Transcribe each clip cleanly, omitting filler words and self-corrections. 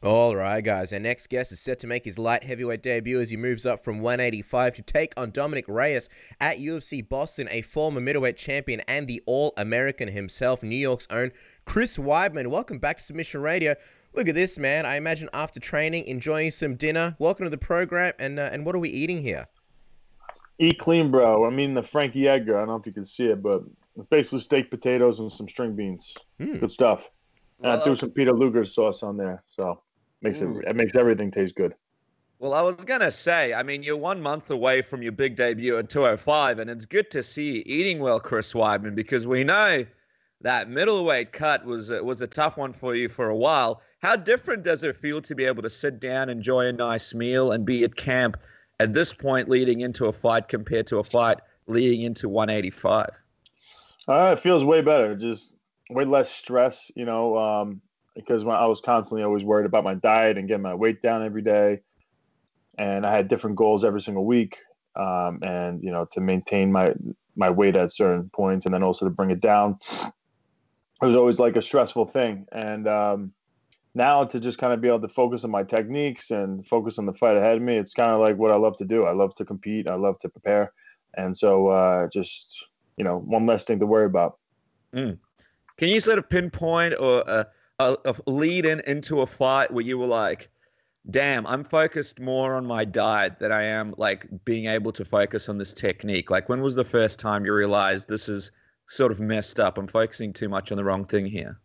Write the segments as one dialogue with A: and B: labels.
A: All right, guys. Our next guest is set to make his light heavyweight debut as he moves up from 185 to take on Dominick Reyes at UFC Boston, a former middleweight champion and the All-American himself, New York's own Chris Weidman. Welcome back to Submission Radio. Look at this, man. I imagine after training, enjoying some dinner. Welcome to the program. And what are we eating here?
B: Eat clean, bro. I mean the Frankie Edgar. I don't know if you can see it, but it's basically steak, potatoes, and some string beans. Good stuff. And I threw some Peter Luger sauce on there, so it makes everything taste good.
C: Well, I was going to say, I mean, you're 1 month away from your big debut at 205, and it's good to see you eating well, Chris Weidman, because we know that middleweight cut was a tough one for you for a while. How different does it feel to be able to sit down, enjoy a nice meal, and be at camp at this point leading into a fight compared to a fight leading into 185?
B: It feels way better. Just way less stress, because when I was constantly always worried about my diet and getting my weight down every day. And I had different goals every single week. And, to maintain my weight at certain points and then also to bring it down. It was always like a stressful thing. And now to just kind of be able to focus on my techniques and focus on the fight ahead of me, it's kind of like what I love to do. I love to compete. I love to prepare. And so just, one less thing to worry about.
C: Can you sort of pinpoint or a lead into a fight where you were like, damn, I'm focused more on my diet than I am like being able to focus on this technique? Like, when was the first time you realized this is sort of messed up? I'm focusing too much on the wrong thing here.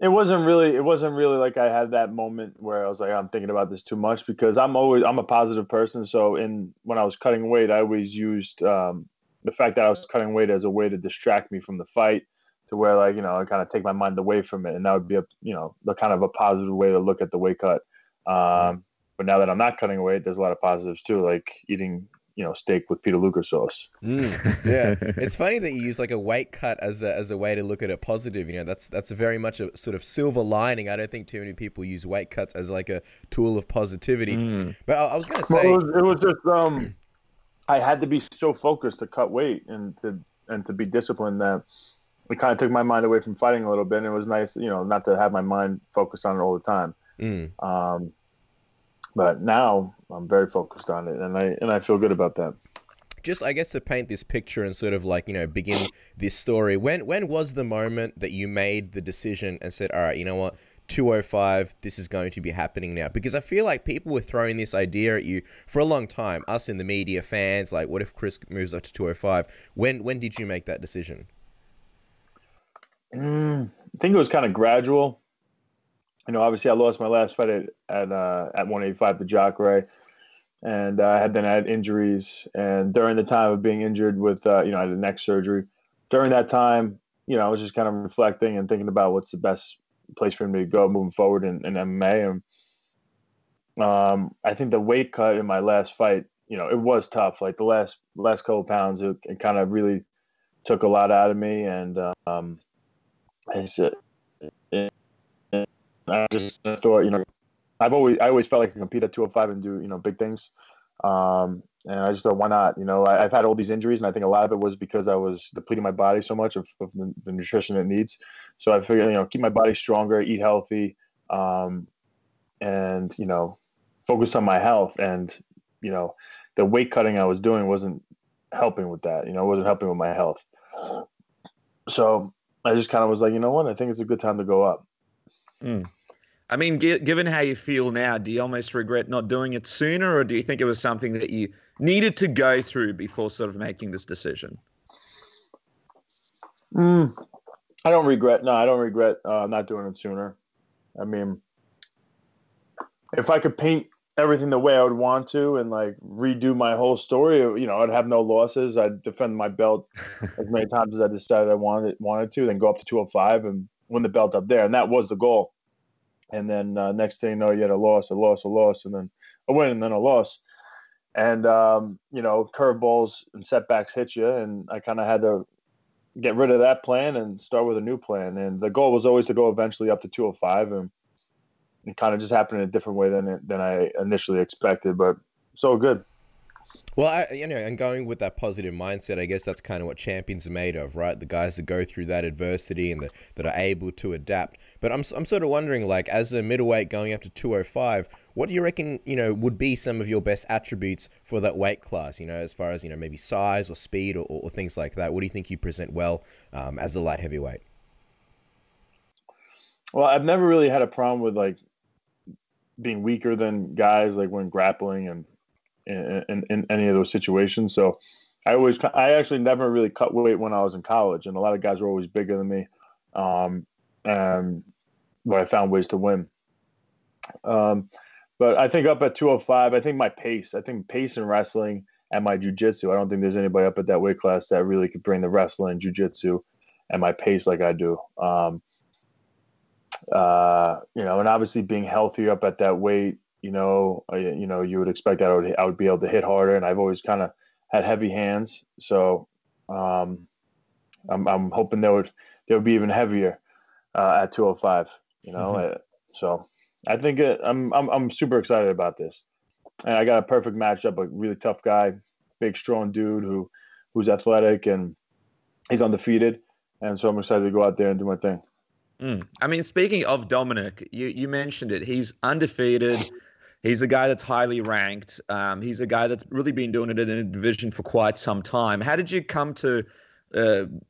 B: It wasn't really like I had that moment where I was like, I'm thinking about this too much, because I'm a positive person. So when I was cutting weight, I always used the fact that I was cutting weight as a way to distract me from the fight, to where I kind of take my mind away from it. And that would be the kind of a positive way to look at the weight cut. But now that I'm not cutting weight, there's a lot of positives too, like eating, steak with Peter Luger sauce.
A: Yeah. It's funny that you use like a weight cut as a way to look at it positive. That's very much a sort of silver lining. I don't think too many people use weight cuts as like a tool of positivity. But I was going to say,
B: well, it was just, I had to be so focused to cut weight and to be disciplined that it kind of took my mind away from fighting a little bit. And it was nice, not to have my mind focused on it all the time. But now I'm very focused on it, and I feel good about that.
A: Just, I guess, to paint this picture and sort of like, begin this story, when was the moment that you made the decision and said, all right, you know what, 205, this is going to be happening now? Because I feel like people were throwing this idea at you for a long time, us in the media, fans, like, what if Chris moves up to 205? When did you make that decision?
B: I think it was kind of gradual. Obviously I lost my last fight at 185 to Jacare, and I had had injuries. And during the time of being injured with, I had a neck surgery. During that time, I was just kind of reflecting and thinking about what's the best place for me to go moving forward in MMA. And I think the weight cut in my last fight, it was tough. Like the last couple of pounds, it kind of really took a lot out of me. And I just thought, I always felt like I could compete at 205 and do, big things. And I just thought, why not? I've had all these injuries, and I think a lot of it was because I was depleting my body so much of the nutrition it needs. So I figured, keep my body stronger, eat healthy, and, focus on my health. And, the weight cutting I was doing wasn't helping with that. It wasn't helping with my health. So I just kind of was like, you know what? I think it's a good time to go up.
C: I mean, given how you feel now, do you almost regret not doing it sooner, or do you think it was something that you needed to go through before sort of making this decision?
B: I don't regret. No, I don't regret not doing it sooner. I mean, if I could paint everything the way I would want to and like redo my whole story, I'd have no losses. I'd defend my belt as many times as I decided I wanted to, then go up to 205 and win the belt up there. And that was the goal. And then next thing you know, you had a loss, and then a win, and then a loss. And, curveballs and setbacks hit you. And I kind of had to get rid of that plan and start with a new plan. And the goal was always to go eventually up to 205. And it kind of just happened in a different way than I initially expected. But so good.
A: Well, and going with that positive mindset, I guess that's kind of what champions are made of, right? The guys that go through that adversity and that are able to adapt. But I'm sort of wondering, like, as a middleweight going up to 205, what do you reckon, would be some of your best attributes for that weight class, as far as, maybe size or speed or things like that? What do you think you present well as a light heavyweight?
B: Well, I've never really had a problem with, like, being weaker than guys, like, when grappling and in any of those situations. So I actually never really cut weight when I was in college, and a lot of guys were always bigger than me. And but I found ways to win. But I think up at 205, I think pace in wrestling and my jiu-jitsu, I don't think there's anybody up at that weight class that really could bring the wrestling, jiu-jitsu, and my pace like I do. And obviously being healthier up at that weight, you would expect that I would be able to hit harder, and I've always kind of had heavy hands. So I'm hoping they would be even heavier at 205. So I think I'm super excited about this, and I got a perfect matchup. A really tough guy, big strong dude who's athletic, and he's undefeated, and so I'm excited to go out there and do my thing.
C: I mean, speaking of Dominick, you mentioned it. He's undefeated. He's a guy that's highly ranked. He's a guy that's really been doing it in a division for quite some time. How did you come to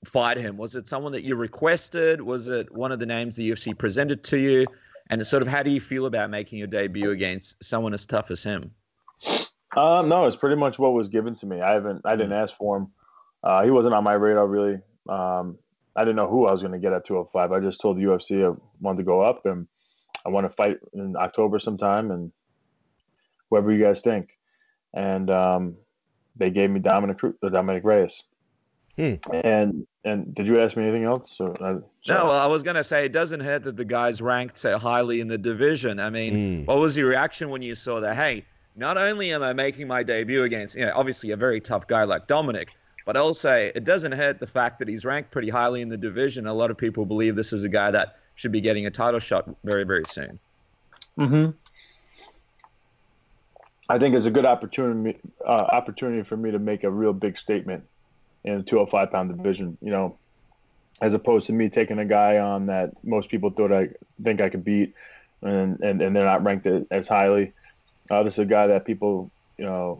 C: fight him? Was it someone that you requested? Was it one of the names the UFC presented to you? And sort of, how do you feel about making your debut against someone as tough as him?
B: No, it's pretty much what was given to me. I didn't ask for him. He wasn't on my radar really. I didn't know who I was going to get at 205. I just told the UFC I wanted to go up, and I want to fight in October sometime, and whoever you guys think. And they gave me Dominick Reyes. And did you ask me anything else? No,
C: well, I was going to say, it doesn't hurt that the guy's ranked so highly in the division. I mean, what was your reaction when you saw that? Hey, not only am I making my debut against, obviously a very tough guy like Dominick, but also it doesn't hurt the fact that he's ranked pretty highly in the division. A lot of people believe this is a guy that should be getting a title shot very, very soon.
B: Mm-hmm. I think it's a good opportunity for me to make a real big statement in the 205-pound division, as opposed to me taking a guy on that most people think I could beat, and they're not ranked as highly. This is a guy that people, a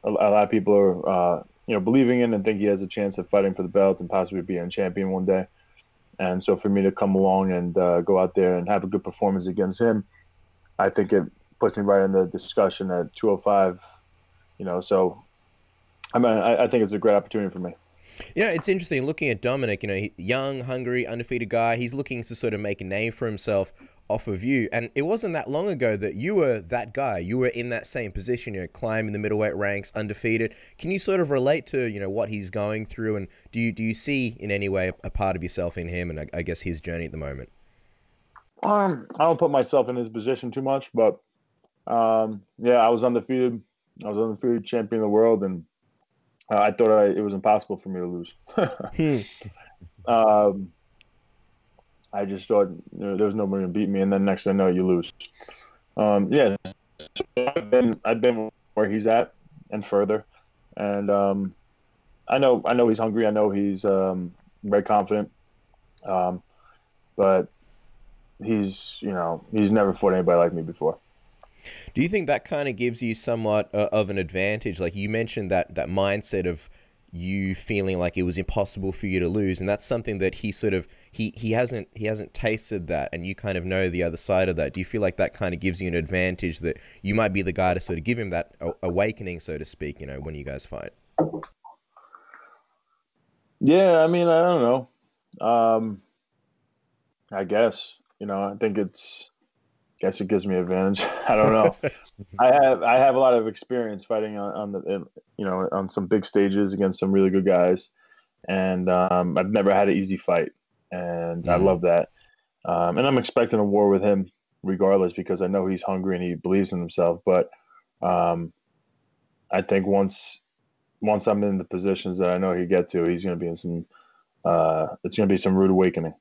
B: lot of people are, believing in and think he has a chance of fighting for the belt and possibly being champion one day. And so for me to come along and go out there and have a good performance against him, I think it puts me right in the discussion at 205. So I think it's a great opportunity for me.
A: It's interesting looking at Dominick, young, hungry, undefeated guy. He's looking to sort of make a name for himself off of you. And it wasn't that long ago that you were that guy. You were in that same position, climbing the middleweight ranks, undefeated. Can you sort of relate to, what he's going through? And do you see in any way a part of yourself in him and I guess his journey at the moment?
B: I don't put myself in his position too much, but I was undefeated. I was undefeated champion of the world, and I thought it was impossible for me to lose. I just thought there was nobody to beat me, and then next thing I know, you lose. So I've been where he's at and further, and I know he's hungry. I know he's very confident, but he's never fought anybody like me before.
A: Do you think that kind of gives you somewhat of an advantage? Like you mentioned that mindset of you feeling like it was impossible for you to lose, and that's something that he sort of he hasn't tasted that, and you kind of know the other side of that. Do you feel like that kind of gives you an advantage that you might be the guy to sort of give him that awakening, so to speak, when you guys fight?
B: Yeah, I mean, I don't know. I guess I think it gives me advantage. I don't know. I have a lot of experience fighting on some big stages against some really good guys, and I've never had an easy fight, and I love that. And I'm expecting a war with him regardless because I know he's hungry and he believes in himself. But I think once I'm in the positions that I know he get to, he's going to be in some. It's going to be some rude awakening.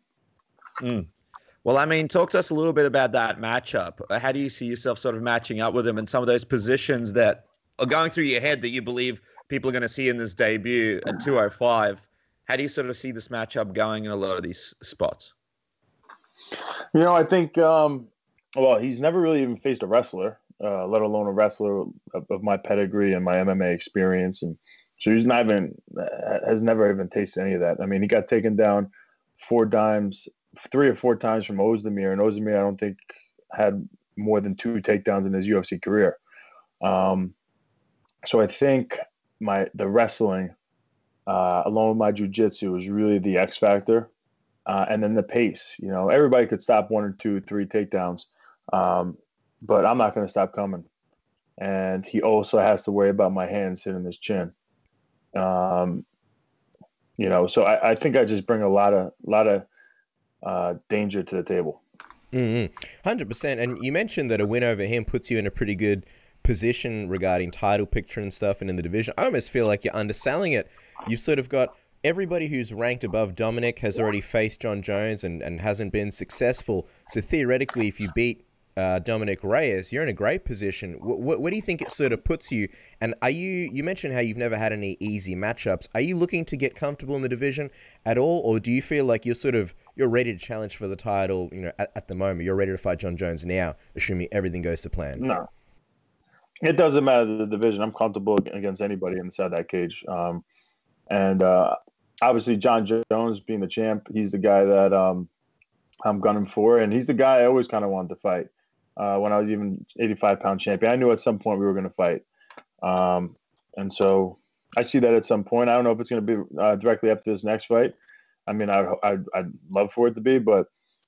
C: Well, I mean, talk to us a little bit about that matchup. How do you see yourself sort of matching up with him in some of those positions that going through your head that you believe people are going to see in this debut at 205. How do you sort of see this matchup going in a lot of these spots?
B: I think, he's never really even faced a wrestler, let alone a wrestler of my pedigree and my MMA experience. And so has never even tasted any of that. I mean, he got taken down 3 or 4 times from Ozdemir, and Ozdemir, I don't think, had more than 2 takedowns in his UFC career. So I think the wrestling, along with my jiu-jitsu, was really the X factor. And then the pace, everybody could stop 1 or 2, 3 takedowns. But I'm not going to stop coming. And he also has to worry about my hands hitting his chin. So I think I just bring a lot of danger to the table.
A: 100%. And you mentioned that a win over him puts you in a pretty good position regarding title picture and stuff and in the division. I almost feel like you're underselling it. You've sort of got everybody who's ranked above Dominick has already faced Jon Jones and hasn't been successful. So theoretically, if you beat Dominick Reyes, you're in a great position. Where do you think it sort of puts you? And you mentioned how you've never had any easy matchups. Are you looking to get comfortable in the division at all? Or do you feel like you're ready to challenge for the title, at the moment? You're ready to fight Jon Jones now, assuming everything goes to plan?
B: No. It doesn't matter the division. I'm comfortable against anybody inside that cage. Obviously, Jon Jones being the champ, he's the guy that I'm gunning for, and he's the guy I always kind of wanted to fight. When I was even 85-pound champion, I knew at some point we were going to fight. And so I see that at some point. I don't know if it's going to be directly after this next fight. I mean, I'd love for it to be, but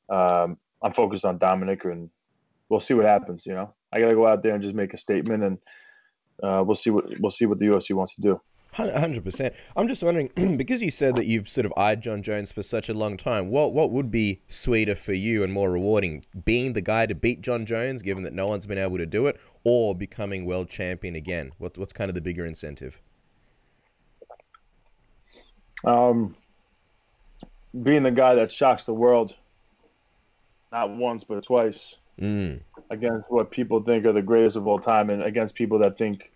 B: I'm focused on Dominick, and we'll see what happens. I got to go out there and just make a statement, and we'll see what the UFC wants to do.
A: 100%. I'm just wondering, because you said that you've sort of eyed Jon Jones for such a long time, what would be sweeter for you and more rewarding? Being the guy to beat Jon Jones, given that no one's been able to do it, or becoming world champion again? What's kind of the bigger incentive?
B: Being the guy that shocks the world, not once but twice, against what people think are the greatest of all time, and against people that think,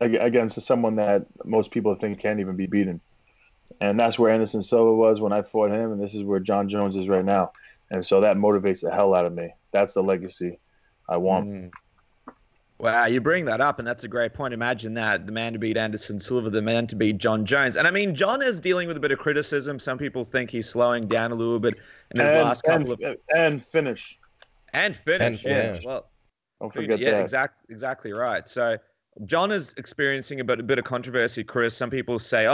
B: against someone that most people think can't even be beaten. And that's where Anderson Silva was when I fought him, and this is where Jon Jones is right now. And so that motivates the hell out of me. That's the legacy I want.
C: Wow, you bring that up, and that's a great point. Imagine that, the man to beat Anderson Silva, the man to beat Jon Jones. And I mean, Jon is dealing with a bit of criticism. Some people think he's slowing down a little bit in his last couple of...
B: And finish.
C: Yeah. Well,
B: don't forget that.
C: Yeah, exactly right. So Jon is experiencing a bit of controversy, Chris. Some people say,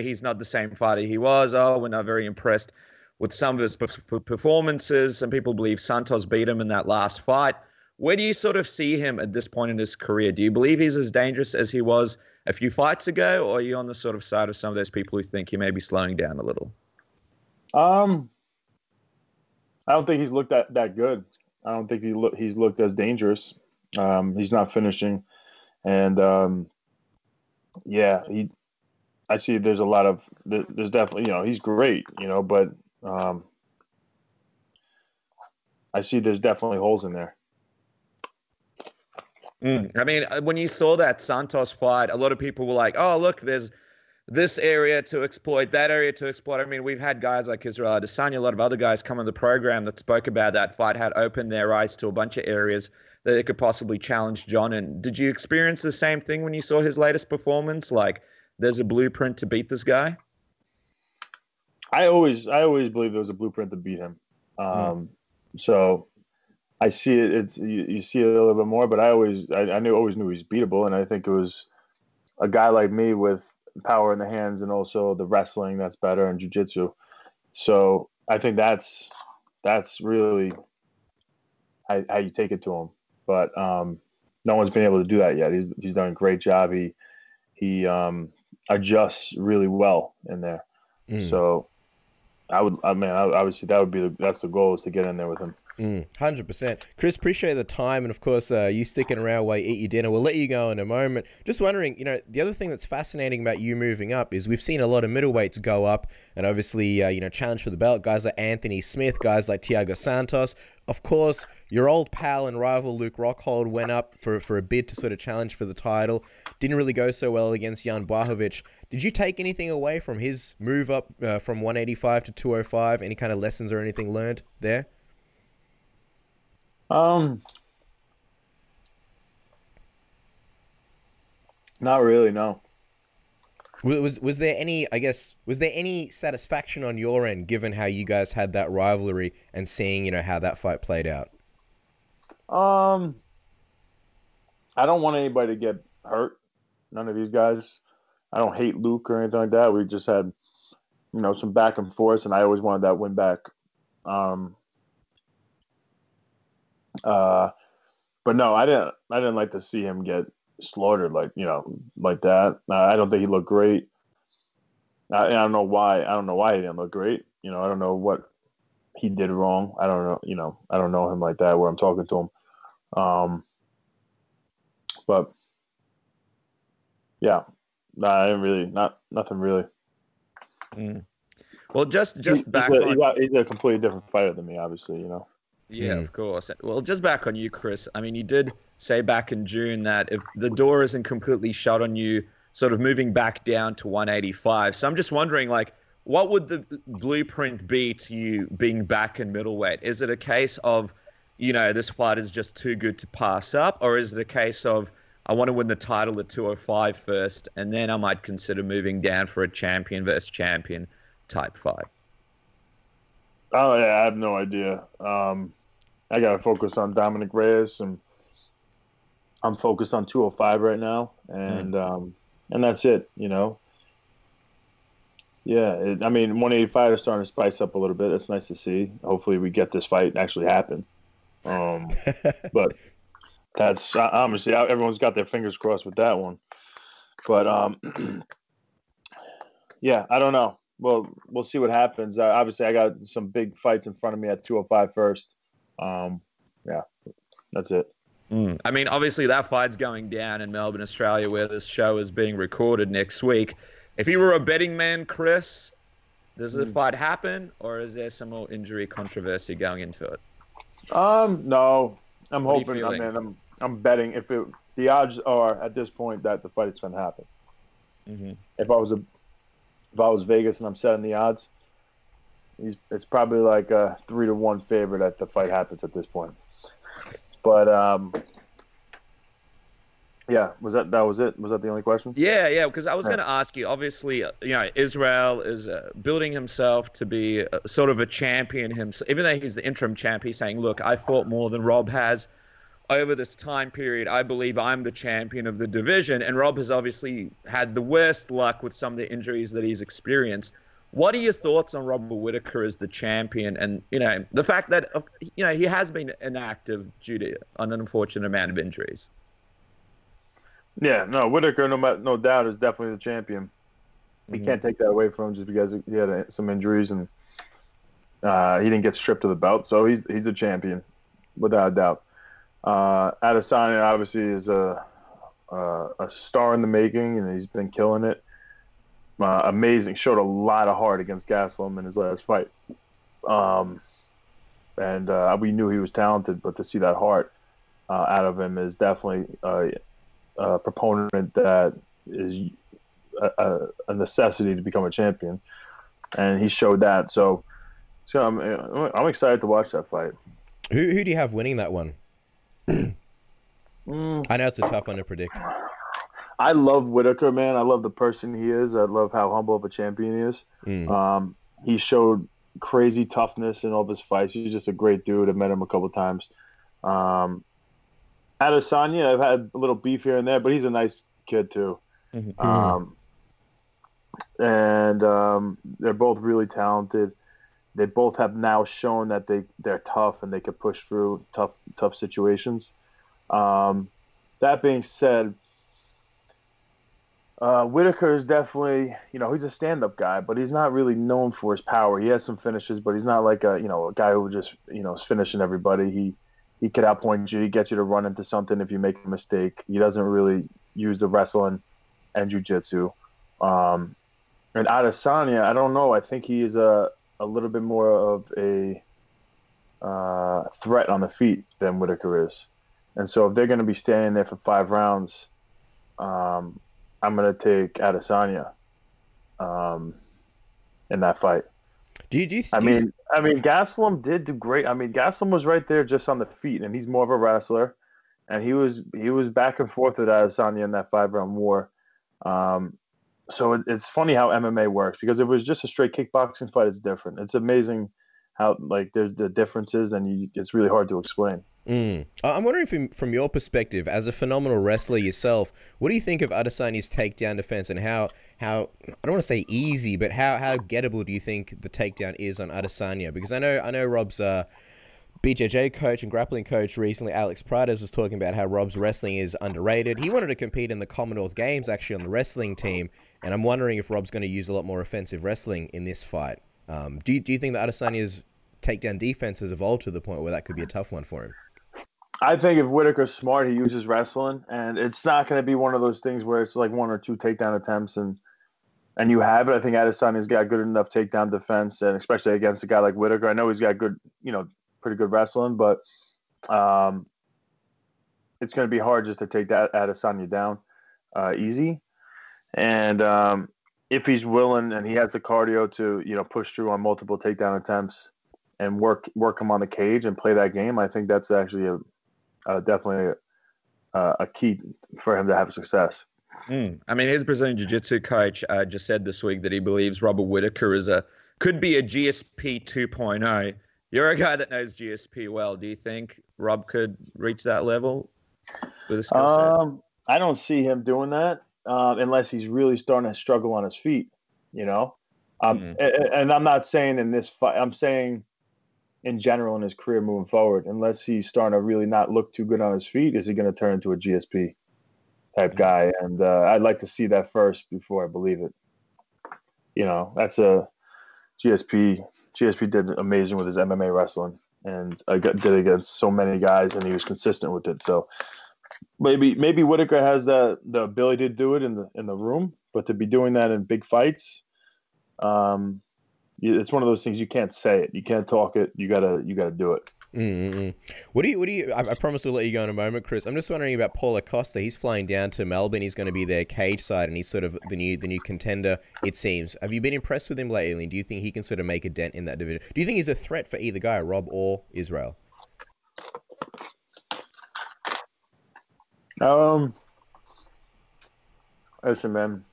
C: he's not the same fighter he was. We're not very impressed with some of his performances. Some people believe Santos beat him in that last fight. Where do you sort of see him at this point in his career? Do you believe he's as dangerous as he was a few fights ago, or are you on the sort of side of some of those people who think he may be slowing down a little?
B: I don't think he's looked that good. I don't think he's looked as dangerous. He's not finishing. And I see there's definitely, he's great, but I see there's definitely holes in there.
C: I mean, when you saw that Santos fight, a lot of people were like, oh, look, there's this area to exploit, that area to exploit. I mean, we've had guys like Israel Adesanya, a lot of other guys come on the program that spoke about that fight, had opened their eyes to a bunch of areas that they could possibly challenge Jon. And did you experience the same thing when you saw his latest performance? Like, there's a blueprint to beat this guy?
B: I always believed there was a blueprint to beat him. So I see it. You see it a little bit more, but I always knew he's beatable, and I think it was a guy like me with power in the hands and also the wrestling that's better and jiu-jitsu. So I think that's really how you take it to him. But no one's been able to do that yet. He's done a great job. He adjusts really well in there. So obviously that's the goal, is to get in there with him.
A: 100%. Chris, appreciate the time, and of course, you sticking around while you eat your dinner. We'll let you go in a moment. Just wondering, the other thing that's fascinating about you moving up is we've seen a lot of middleweights go up and obviously, challenge for the belt. Guys like Anthony Smith, guys like Thiago Santos. Of course, your old pal and rival Luke Rockhold went up for a bid to sort of challenge for the title. Didn't really go so well against Jan Blachowicz. Did you take anything away from his move up from 185 to 205? Any kind of lessons or anything learned there?
B: Not really, no.
A: Was there any satisfaction on your end given how you guys had that rivalry and seeing, how that fight played out?
B: I don't want anybody to get hurt. None of these guys. I don't hate Luke or anything like that. We just had, some back and forth, and I always wanted that win back. But no, I didn't like to see him get slaughtered like that. I don't think he looked great. I don't know why. I don't know why he didn't look great. I don't know what he did wrong. I don't know. I don't know him like that where I'm talking to him. But yeah, I didn't really, nothing really.
C: Well, just back
B: he's a completely different fighter than me, obviously.
C: Yeah, of course. Well, just back on you, Chris. I mean, you did say back in June that if the door isn't completely shut on you, sort of moving back down to 185. So I'm just wondering, what would the blueprint be to you being back in middleweight? Is it a case of, this fight is just too good to pass up? Or is it a case of, I want to win the title at 205 first, and then I might consider moving down for a champion versus champion type fight?
B: Oh, yeah, I have no idea. I got to focus on Dominick Reyes, and I'm focused on 205 right now, and that's it, Yeah, 185 is starting to spice up a little bit. It's nice to see. Hopefully we get this fight actually happen. But that's obviously everyone's got their fingers crossed with that one. But yeah, I don't know. Well, we'll see what happens. Obviously, I got some big fights in front of me at 205 first. Yeah, that's it.
C: I mean, obviously, that fight's going down in Melbourne, Australia, where this show is being recorded next week. If you were a betting man, Chris, does the fight happen, or is there some more injury controversy going into it?
B: No. I'm
C: What
B: hoping.
C: are you feeling?
B: I'm betting the odds are at this point that the fight is going to happen. If I was Vegas and I'm setting the odds, it's probably like a 3-1 favorite that the fight happens at this point. But yeah, was it? Was that the only question?
C: Yeah, because I was going to ask you, obviously, Israel is building himself to be sort of a champion himself. Even though he's the interim champ, he's saying, look, I fought more than Rob has over this time period. I believe I'm the champion of the division. And Rob has obviously had the worst luck with some of the injuries that he's experienced. What are your thoughts on Robert Whittaker as the champion? And, the fact that, he has been inactive due to an unfortunate amount of injuries.
B: Yeah, no, Whittaker, no doubt, is definitely the champion. You can't take that away from him just because he had some injuries and he didn't get stripped of the belt. So he's the champion, without a doubt. Adesanya obviously is a star in the making, and he's been killing it. Amazing, showed a lot of heart against Gastelum in his last fight. And we knew he was talented, but to see that heart out of him is definitely a proponent that is a necessity to become a champion, and he showed that. So I'm excited to watch that fight.
A: Who do you have winning that one? I know it's a tough one to predict.
B: I love Whittaker, man. I love the person he is. I love how humble of a champion he is. He showed crazy toughness in all of his fights. He's just a great dude. I've met him a couple of times. Adesanya, I've had a little beef here and there, but he's a nice kid too. And they're both really talented. They both have now shown that they're tough and they can push through tough situations. That being said, Whittaker is definitely, he's a stand-up guy, but he's not really known for his power. He has some finishes, but he's not like a guy who just, is finishing everybody. He could outpoint you. He gets you to run into something if you make a mistake. He doesn't really use the wrestling and jiu-jitsu. And Adesanya, I don't know. I think he is a little bit more of a threat on the feet than Whittaker is. And so if they're going to be standing there for 5 rounds, I'm going to take Adesanya in that fight. I mean, Gastelum did do great. I mean, Gastelum was right there just on the feet, and he's more of a wrestler. And he was back and forth with Adesanya in that 5-round war. So it's funny how MMA works, because if it was just a straight kickboxing fight, it's different. It's amazing how there's the differences, and it's really hard to explain.
A: I'm wondering from your perspective, as a phenomenal wrestler yourself, what do you think of Adesanya's takedown defense, and how I don't want to say easy, but how gettable do you think the takedown is on Adesanya? Because I know Rob's BJJ coach and grappling coach recently, Alex Prades, was talking about how Rob's wrestling is underrated. He wanted to compete in the Commonwealth Games actually on the wrestling team, and I'm wondering if Rob's going to use a lot more offensive wrestling in this fight. Do you think that Adesanya's takedown defense has evolved to the point where that could be a tough one for him?
B: I think if Whittaker's smart, he uses wrestling, and it's not going to be one of those things where it's like 1 or 2 takedown attempts and you have it. I think Adesanya's got good enough takedown defense, and especially against a guy like Whittaker. I know he's got good, pretty good wrestling, but it's going to be hard just to take that Adesanya down easy. And if he's willing and he has the cardio to, push through on multiple takedown attempts and work him on the cage and play that game, I think that's actually definitely a key for him to have success.
C: I mean, his Brazilian Jiu-Jitsu coach just said this week that he believes Robert Whittaker could be a GSP 2.0. You're a guy that knows GSP well. Do you think Rob could reach that level with a skill set?
B: I don't see him doing that unless he's really starting to struggle on his feet, And I'm not saying in this fight. I'm saying in general in his career moving forward, unless he's starting to really not look too good on his feet, is he going to turn into a GSP type guy? And I'd like to see that first before I believe it. That's a GSP. GSP did amazing with his MMA wrestling, and did against so many guys, and he was consistent with it. So maybe Whittaker has the ability to do it in the room, but to be doing that in big fights, it's one of those things you can't say it, you can't talk it, you gotta do it.
A: What do you? I promise to let you go in a moment, Chris. I'm just wondering about Paulo Costa. He's flying down to Melbourne. He's going to be their cage side, and he's sort of the new contender, it seems. Have you been impressed with him lately? Do you think he can sort of make a dent in that division? Do you think he's a threat for either guy, Rob or Israel?
B: Listen, man.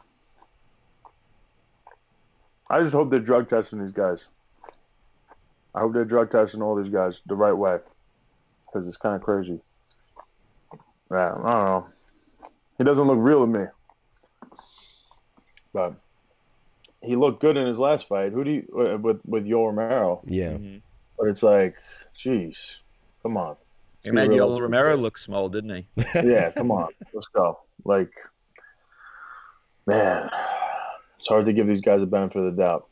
B: I just hope they're drug testing these guys. I hope they're drug testing all these guys the right way, because it's kind of crazy. Yeah, I don't know. He doesn't look real to me, but he looked good in his last fight. Who do you with Yoel Romero?
A: Yeah,
B: but it's like, geez, come on.
C: He made Yoel Romero look small, didn't he?
B: Yeah, come on, let's go. Like, man, it's hard to give these guys a benefit of the doubt.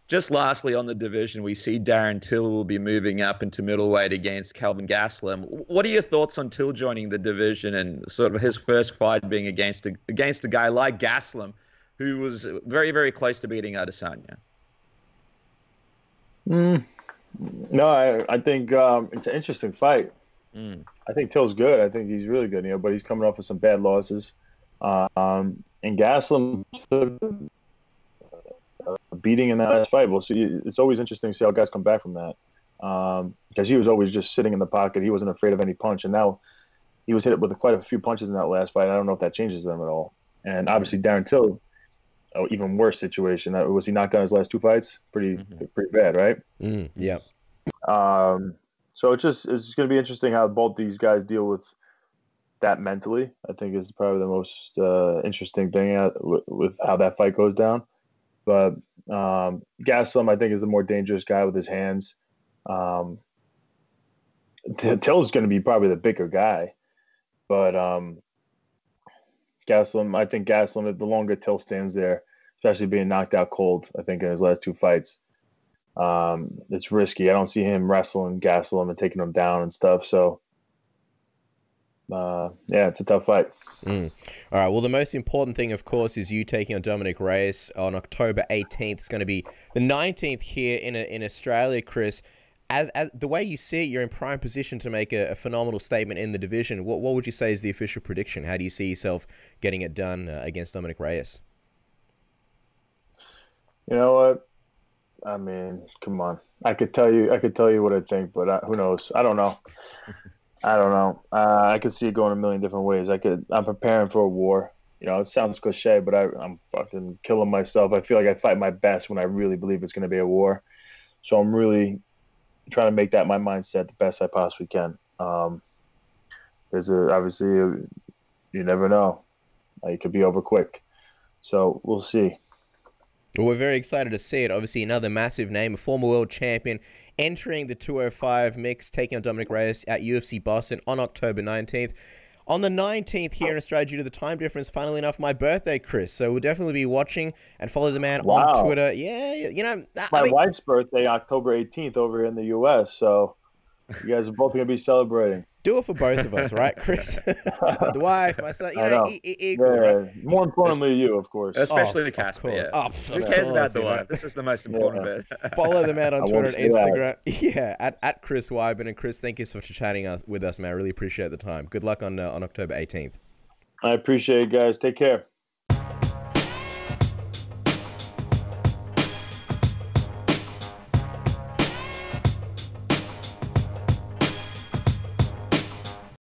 C: Just lastly on the division, we see Daren Till will be moving up into middleweight against Kelvin Gastelum. What are your thoughts on Till joining the division and sort of his first fight being against a guy like Gastelum, who was very, very close to beating Adesanya?
B: No, I think it's an interesting fight. I think Till's good. I think he's really good, but he's coming off with some bad losses. And Gastelum beating in that last fight. We'll see. It's always interesting to see how guys come back from that, because he was always just sitting in the pocket. He wasn't afraid of any punch, and now he was hit with quite a few punches in that last fight. I don't know if that changes them at all. And obviously Daren Till, even worse situation. Was he knocked down his last 2 fights? Pretty bad, right?
A: Yeah.
B: So it's going to be interesting how both these guys deal with that mentally. I think is probably the most interesting thing with how that fight goes down. But Gastelum, I think, is the more dangerous guy with his hands. Till's going to be probably the bigger guy, but Gastelum. I think Gastelum, the longer Till stands there, especially being knocked out cold, I think in his last 2 fights, it's risky. I don't see him wrestling Gastelum and taking him down and stuff. So, yeah, it's a tough fight.
A: All right. Well, the most important thing, of course, is you taking on Dominick Reyes on October 18th. It's going to be the 19th here in Australia, Chris. As the way you see it, you're in prime position to make a phenomenal statement in the division. What would you say is the official prediction? How do you see yourself getting it done against Dominick Reyes?
B: You know what? I mean, come on. I could tell you what I think, but who knows? I don't know. I could see it going a million different ways. I'm preparing for a war. You know, it sounds cliche, but I'm fucking killing myself. I feel like I fight my best when I really believe it's going to be a war. So I'm really trying to make that my mindset the best I possibly can. Obviously, you never know. It could be over quick. So we'll see.
A: Well, we're very excited to see it. Obviously, another massive name, a former world champion, entering the 205 mix, taking on Dominick Reyes at UFC Boston on October 19th. On the 19th here in Australia, due to the time difference, funnily enough, my birthday, Chris. So we'll definitely be watching and follow the man on Twitter. Yeah, you know.
B: My wife's birthday, October 18th, over here in the U.S., so you guys are both going to be celebrating.
A: Do it for both of us, right, Chris? The wife, my son, equal,
B: yeah,
A: right?
B: More importantly, you, of course.
C: Especially the Casper, yeah. Who cares about the wife? This is the most important bit.
A: Follow the man on Twitter and Instagram. Yeah, at Chris Weidman. And Chris, thank you so much for chatting with us, man. I really appreciate the time. Good luck on October 18th.
B: I appreciate it, guys. Take care.